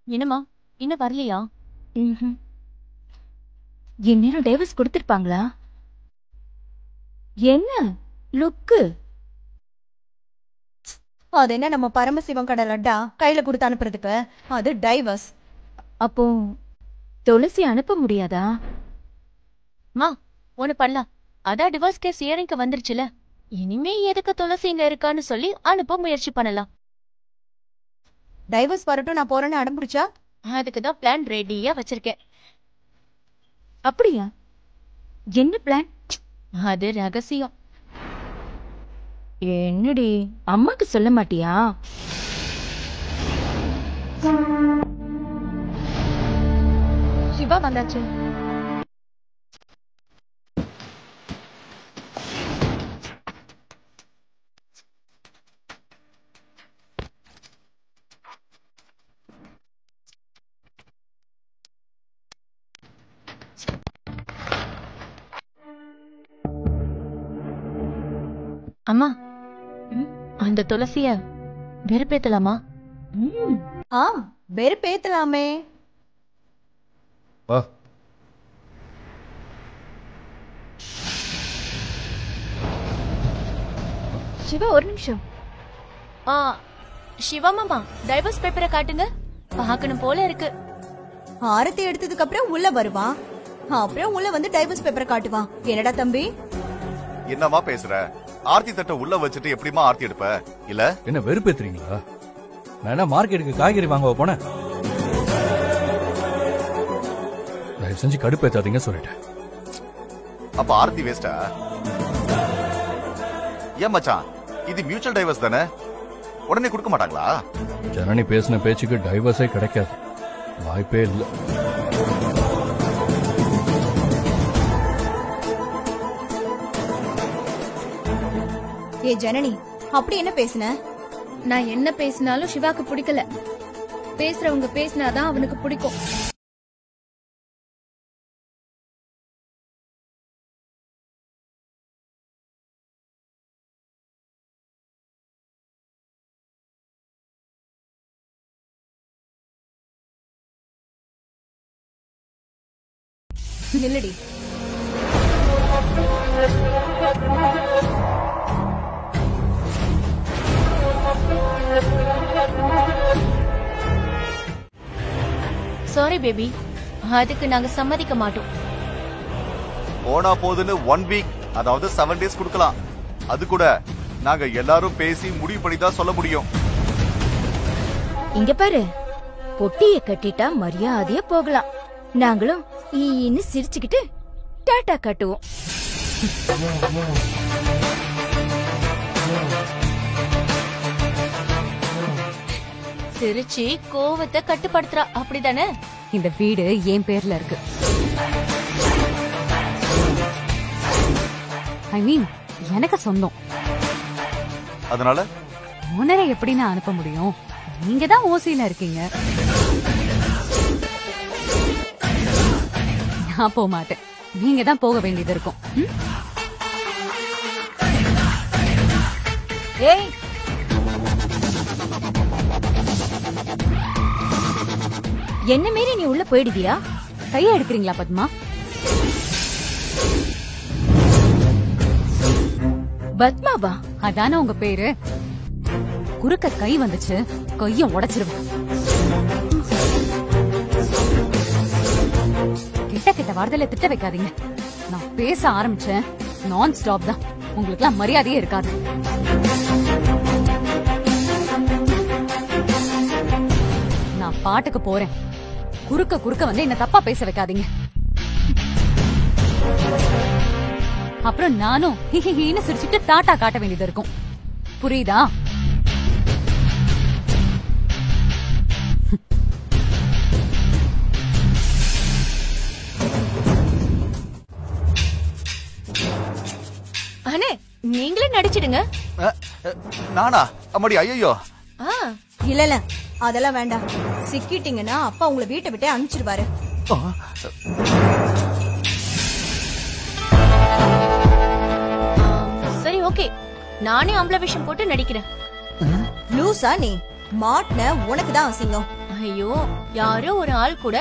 என்னம்மா இன்னும் வரலையா? இந்நேரம் டைவர்ஸ் கொடுத்திருப்பாங்களா? என்ன லுக்கு? அது என்ன நம்ம பரமசிவம் கடை லட்டா கையில கொடுத்து அனுப்புறதுக்கு? அது டைவர்ஸ். அப்போ துளசி அனுப்ப முடியாதா? மா ஒண்ணு பண்ணலாம். அதான் டிவோர்ஸ் கேஸ் ஹியரிங்க்கு வந்துருச்சுல, இனிமே எதுக்கு துளசி இங்க இருக்கான்னு சொல்லி அனுப்ப முயற்சி பண்ணலாம். டைவர்ஸ் வரட்டும் நான் போறேன்னு அடம் பிடிச்சா அதுக்குதான் பிளான் ரெடியா வச்சிருக்கேன். அப்படியா? என்ன பிளான்? அது ரகசியம். என்னடி அம்மாக்கு சொல்ல மாட்டியா? சிவா வந்தாச்சு. அம்மா, அந்த துளசிய வெறுப்பேத்தலாமா? வெறுப்பேத்தலாமே. சிவா ஒரு நிமிஷம். சிவமாமா டைவர்ஸ் பேப்பரை காட்டுங்க, பார்க்கணும் போல இருக்கு. ஆரத்தி எடுத்ததுக்கு அப்புறம் உள்ள வருவான், அப்புறம் உள்ள வந்து டைவர்ஸ் பேப்பரை காட்டுவான். என்னடா தம்பி? என்னமா பேசுற? ஆர்த்தி தட்டை உள்ள வச்சுட்டு எப்படிமா ஆர்த்தி எடுப்ப? இல்ல என்ன வெறுப்பேத்துறீங்களா? நான் என்ன மார்க்கெட்டுக்கு காய்கறி வாங்க போனேன்? தயவு செஞ்சு கடுப்பேத்தாதீங்க சொல்லிட்டேன். அப்ப ஆர்த்தி வேஸ்டா? ஏன் மச்சான், இது மியூச்சுவல் டைவர்ஸ் தானே, உடனே கொடுக்க மாட்டாங்களா? ஜனனி பேசின பேச்சுக்கு டைவர்ஸே கிடைக்காது, வாய்ப்பே இல்லை. ஏ ஜனனி, அப்படி என்ன பேசுன? நான் என்ன பேசினாலும் சிவாக்கு பிடிக்கல. பேசுறவங்க பேசினாதான் அவனுக்கு பிடிக்கும். நில்லடி. சாரி பேபி, அதுக்கு நாங்க சம்மதிக்க மாட்டோம். போனா போதுன்னு 1 வீக், அதாவது 7 days கொடுக்கலாம். அது கூட நாங்க எல்லாரும் பேசி முடிவு பண்ணி தான் சொல்ல முடியும். இங்க பாரு, பொட்டிய கட்டிட்டா மரியாதையா போகலாம். நாங்களும் ஈன்னு சிரிச்சுக்கிட்டு டாட்டா காட்டுவோம். சிரிச்சு கோவத்தை கட்டுப்படுத்துறா, அப்படிதானே? இந்த வீடு என் பேர்ல இருக்கு. ஐ மீன் எனக்கு சொந்தம். அதனால ஓனரை எப்படி நான் அனுப்ப முடியும்? நீங்க தான் ஓசியில இருக்கீங்க. நான் போக மாட்டேன், நீங்க தான் போக வேண்டியது இருக்கும். ஏய், என்ன மீறி நீ உள்ள போயிடுவியா? கைய எடுக்கிறீங்களா பத்மா? பத்மாவா? அதான உங்க பேரு? குறுக்க கை வந்துச்சு, கைய உடைச்சிருவேன். கிட்ட கிட்ட வார்த்தையில திட்ட வைக்காதீங்க. நான் பேச ஆரம்பிச்சேன், நான் ஸ்டாப் தான். உங்களுக்கு எல்லாம் மரியாதையே இருக்காது. நான் பாட்டுக்கு போறேன். குறுக்க குறுக்க வந்து என்ன தப்பா பேச வைக்காதீங்க. அப்புறம் நானும் ஹிஹிஹின்னு சிரிச்சுட்டு டாட்டா காட்ட வேண்டியது இருக்கும். புரியுதா? அண்ணே, நீங்களே நடிச்சிடுங்க. நானா? அம்மாடி, ஐயோ. இல்ல அதெல்லாம் வேண்டாம். சிக்கிட்டீங்கன்னா அப்பா உங்களை வீட்டை விட்டே அனுப்பிச்சிடுவாரு. சரி, ஓகே, நானே ஆம்பளை விஷயம் போட்டு நடிக்கிறேன். லூசா நீ? மாட்ன உனக்கு தான் அசிங்கம். ஐயோ, யாரோ ஒரு ஆள் கூட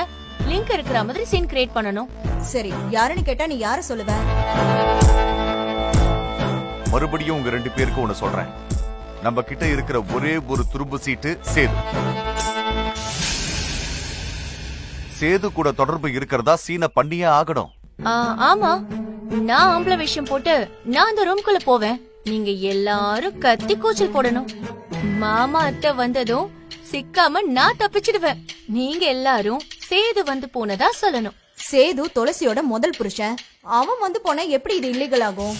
லிங்க் இருக்கிற மாதிரி சீன் கிரியேட் பண்ணனும். சரி, யாருன்னு கேட்டா நீ யார சொல்லுவ? மறுபடியும் உங்க 2 பேருக்கு ஒண்ணு சொல்றேன். நம்ம கிட்ட இருக்கிற ஒரே ஒரு துரும்பு சீட்டு சேது. சேது கூட தொடர்பு இருக்கிறதா சீனை பண்ணியே ஆகணும். ஆமா, நான் ஆம்பளை விஷயம் போட்டு நான் அந்த ரூம்குள்ள போவேன். நீங்க எல்லாரும் கத்தி கூச்சல் போடணும். மாமா அத்தை வந்ததும் சிக்காம நான் தப்பிச்சிடுவேன். நீங்க எல்லாரும் சேது வந்து போனதா சொல்லணும். சேது துளசியோட முதல் புருஷன். அவன் வந்து போனா எப்படி இது இல்லீகல் ஆகும்?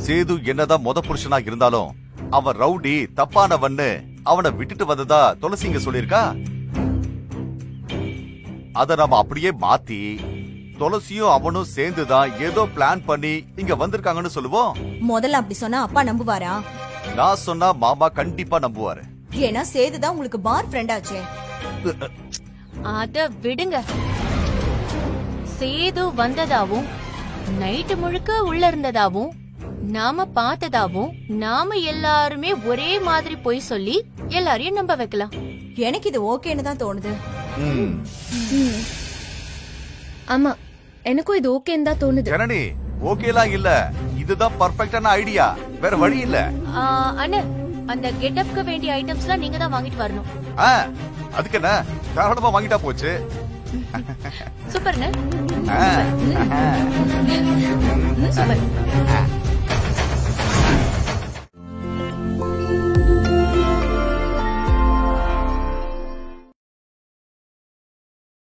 சேது என்னதான் முத புருஷனா இருந்தாலும் அவன் ரவுடி தப்பானவன்னு அவனை விட்டுட்டு வந்ததா துளசி இங்க சொல்லிருக்கா. அத நாம அப்படியே மாத்தி துளசியும் அவனும் சேர்ந்துதான் ஏதோ பிளான் பண்ணி இங்க வந்திருக்காங்கன்னு சொல்லுவோம். முதல்ல அப்படி சொன்னா அப்பா நம்புவாரா? நான் சொன்னா மாமா கண்டிப்பா நம்புவாரு. ஏன்னா சேதுதான் உங்களுக்கு பார் ஃப்ரெண்ட் ஆச்சே. அத விடுங்க. சேது வந்ததாவும் நைட்டு முழுக்க உள்ள இருந்ததாவும் நாம பார்த்ததாவும் நாம எல்லாருமே ஒரே மாதிரி போய் சொல்லி எல்லாரையும் நம்ப வைக்கலாம். எனக்கு இது ஓகேன்னு தான் தோணுது. ஆமா, எனக்கும் இது ஓகேன்னு தான் தோணுது. ஜனனி, ஓகேலாம் இல்ல, இதுதான் பர்ஃபெக்ட்டான ஐடியா. வேற வழி இல்ல. அண்ணே, அந்த கெட்டப்க்கு வேண்டிய ஐட்டம்ஸ்லாம் நீங்க தான் வாங்கிட்டு வரணும். அதுக்கு என்ன, தாராளமா வாங்கிட்டா போச்சு. சூப்பர்ண்ணே. சூப்பர்.